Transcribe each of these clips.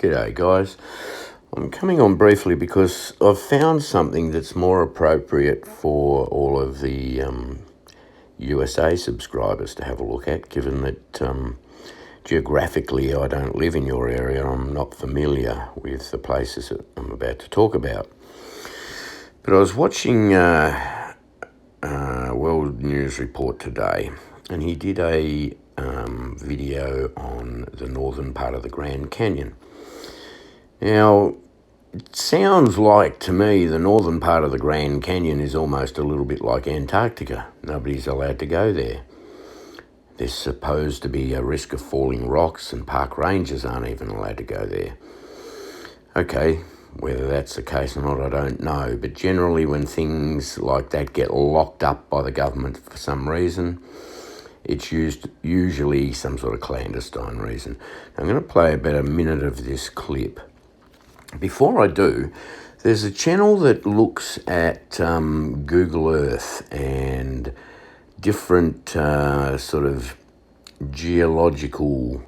G'day guys. I'm coming on briefly because I've found something that's more appropriate for all of the USA subscribers to have a look at, given that geographically I don't live in your area. I'm not familiar with the places that I'm about to talk about. But I was watching World News Report today, and he did a video on the northern part of the Grand Canyon. Now, it sounds like to me the northern part of the Grand Canyon is almost a little bit like Antarctica. Nobody's allowed to go there. There's supposed to be a risk of falling rocks, and park rangers aren't even allowed to go there. Okay, whether that's the case or not, I don't know. But generally when things like that get locked up by the government for some reason, it's usually some sort of clandestine reason. I'm going to play about a minute of this clip. Before I do, there's a channel that looks at Google Earth and different sort of geological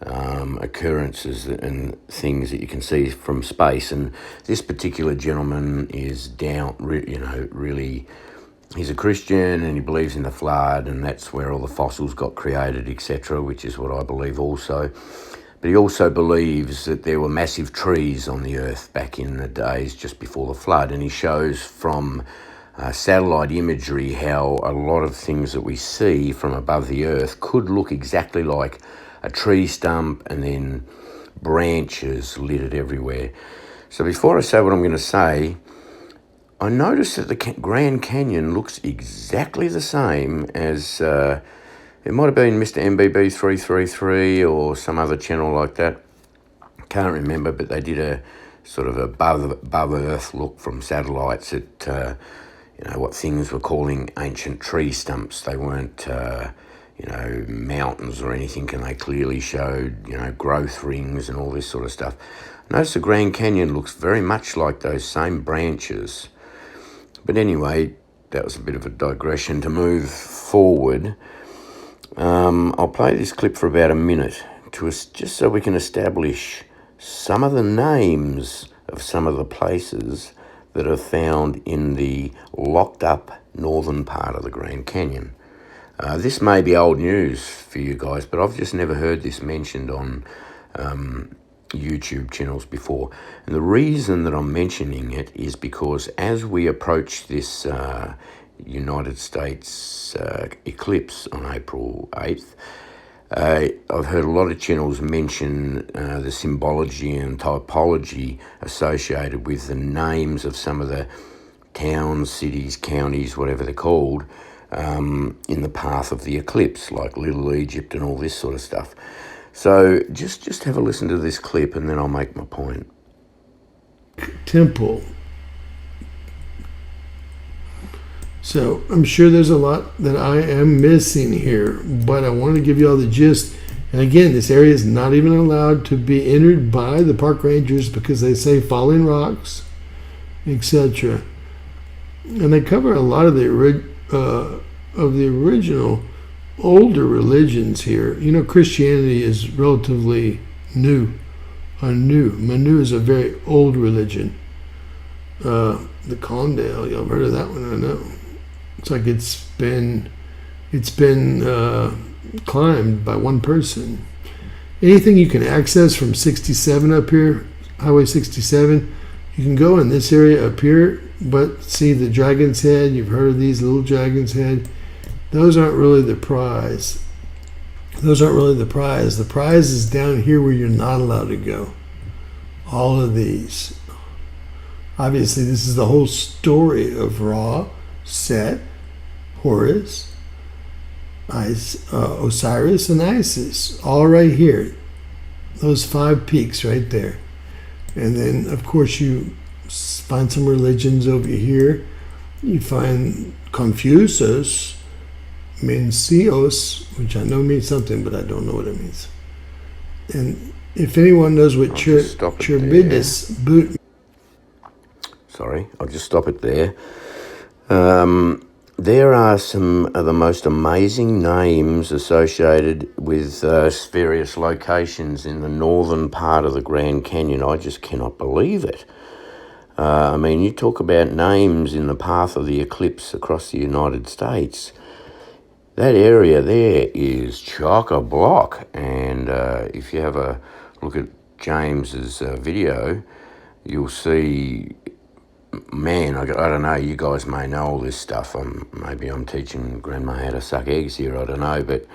occurrences and things that you can see from space. And this particular gentleman is really, he's a Christian and he believes in the flood, and that's where all the fossils got created, etc., which is what I believe also. But he also believes that there were massive trees on the earth back in the days just before the flood, and he shows from satellite imagery how a lot of things that we see from above the earth could look exactly like a tree stump and then branches littered everywhere. So before I say what I'm going to say, I noticed that the Grand Canyon looks exactly the same as, it might have been Mr. MBB333 or some other channel like that. Can't remember, but they did a sort of above Earth look from satellites at, what things were calling ancient tree stumps. They weren't, mountains or anything, and they clearly showed, growth rings and all this sort of stuff. Notice the Grand Canyon looks very much like those same branches. But anyway, that was a bit of a digression. To move forward, I'll play this clip for about a minute just so we can establish some of the names of some of the places that are found in the locked up northern part of the Grand Canyon. This may be old news for you guys, but I've just never heard this mentioned on YouTube channels before. And the reason that I'm mentioning it is because as we approach this United States eclipse on April 8th, I've heard a lot of channels mention the symbology and typology associated with the names of some of the towns, cities, counties, whatever they're called, in the path of the eclipse, like Little Egypt and all this sort of stuff. So just have a listen to this clip and then I'll make my point. Temple. So I'm sure there's a lot that I am missing here, but I want to give you all the gist. And again, this area is not even allowed to be entered by the park rangers because they say falling rocks, etc. And they cover a lot of the original older religions here. Christianity is relatively new. Manu is a very old religion. The Condale, y'all heard of that one? I know. It's like it's been climbed by one person. Anything you can access from 67 up here, Highway 67, you can go in this area up here, but see the Dragon's Head. You've heard of these little Dragon's Head. Those aren't really the prize. The prize is down here where you're not allowed to go. All of these. Obviously, this is the whole story of Ra, Set, Horus, Osiris, and Isis. All right here. Those 5 peaks right there. And then, of course, you find some religions over here. You find Confucius, Mencios, which I know means something, but I don't know what it means. And if anyone knows what Cherbidus boot. Sorry, I'll just stop it there. there are some of the most amazing names associated with various locations in the northern part of the Grand Canyon. I just cannot believe it. I mean, you talk about names in the path of the eclipse across the United States. That area there is chock-a-block, and if you have a look at James's video, you'll see, man, I don't know, you guys may know all this stuff. Maybe I'm teaching Grandma how to suck eggs here, I don't know, but it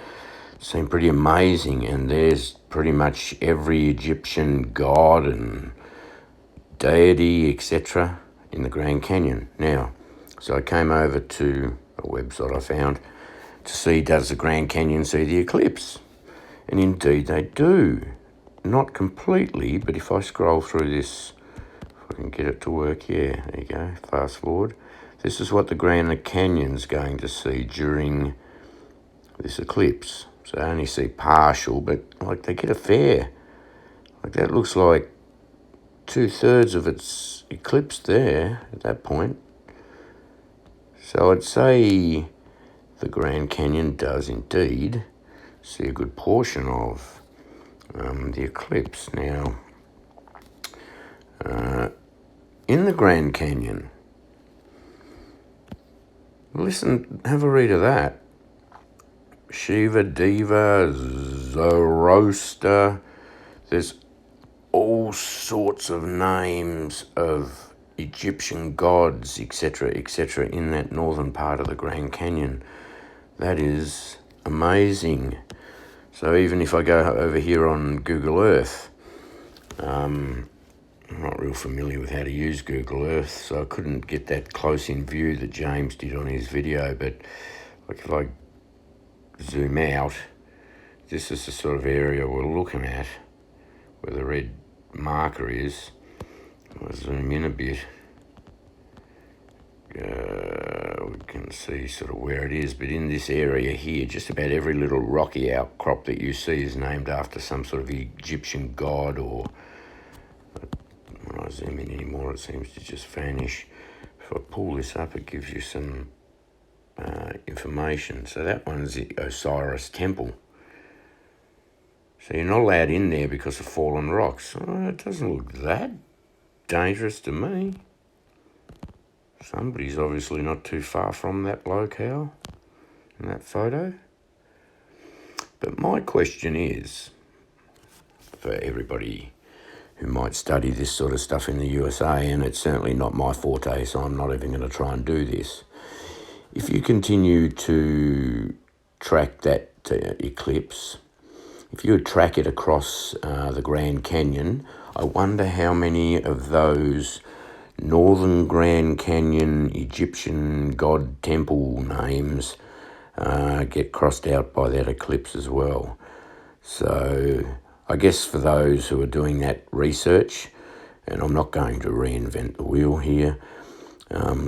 seemed pretty amazing, and there's pretty much every Egyptian god and deity, etc., in the Grand Canyon. Now, so I came over to a website I found to see, does the Grand Canyon see the eclipse? And indeed they do. Not completely, but if I scroll through this, if I can get it to work, yeah, there you go, fast forward. This is what the Grand Canyon's going to see during this eclipse. So I only see partial, but like they get a fair. Like that looks like 2/3 of its eclipse there at that point. So I'd say the Grand Canyon does indeed see a good portion of the eclipse. Now, in the Grand Canyon, listen, have a read of that. Shiva, Deva, Zoroaster, there's all sorts of names of Egyptian gods, etc., etc., in that northern part of the Grand Canyon. That is amazing. So even if I go over here on Google Earth, I'm not real familiar with how to use Google Earth, so I couldn't get that close in view that James did on his video, but like if I zoom out, this is the sort of area we're looking at, where the red marker is. I'll zoom in a bit. We can see sort of where it is, but in this area here, just about every little rocky outcrop that you see is named after some sort of Egyptian god, or when I zoom in anymore it seems to just vanish. If I pull this up, it gives you some information. So that one's the Osiris temple. So you're not allowed in there because of fallen rocks. Oh, it doesn't look that dangerous to me. Somebody's obviously not too far from that locale in that photo. But my question is, for everybody who might study this sort of stuff in the USA, and it's certainly not my forte, so I'm not even going to try and do this. If you continue to track that eclipse, if you track it across the Grand Canyon, I wonder how many of those Northern Grand Canyon Egyptian god temple names get crossed out by that eclipse as well. So I guess for those who are doing that research, and I'm not going to reinvent the wheel here,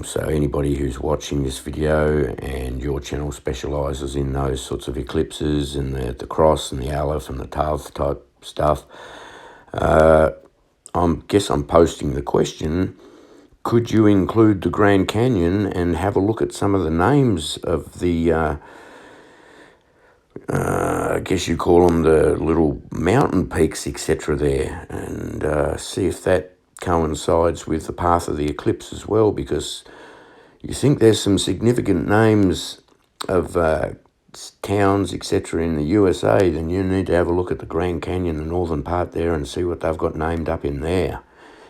so anybody who's watching this video and your channel specialises in those sorts of eclipses and the cross and the aleph and the tav type stuff, I guess I'm posting the question, could you include the Grand Canyon and have a look at some of the names of the, I guess you call them the little mountain peaks, etc. there, and see if that coincides with the path of the eclipse as well, because you think there's some significant names of towns, etc. in the USA, then you need to have a look at the Grand Canyon, the northern part there, and see what they've got named up in there.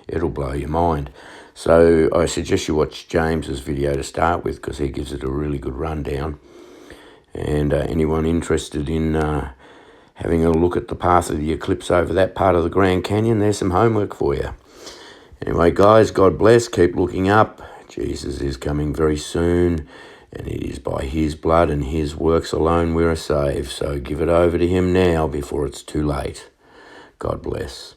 It'll blow your mind. So I suggest you watch James's video to start with, because he gives it a really good rundown. And anyone interested in having a look at the path of the eclipse over that part of the Grand Canyon, there's some homework for you. Anyway, guys, God bless. Keep looking up. Jesus is coming very soon, and it is by his blood and his works alone we are saved. So give it over to him now before it's too late. God bless.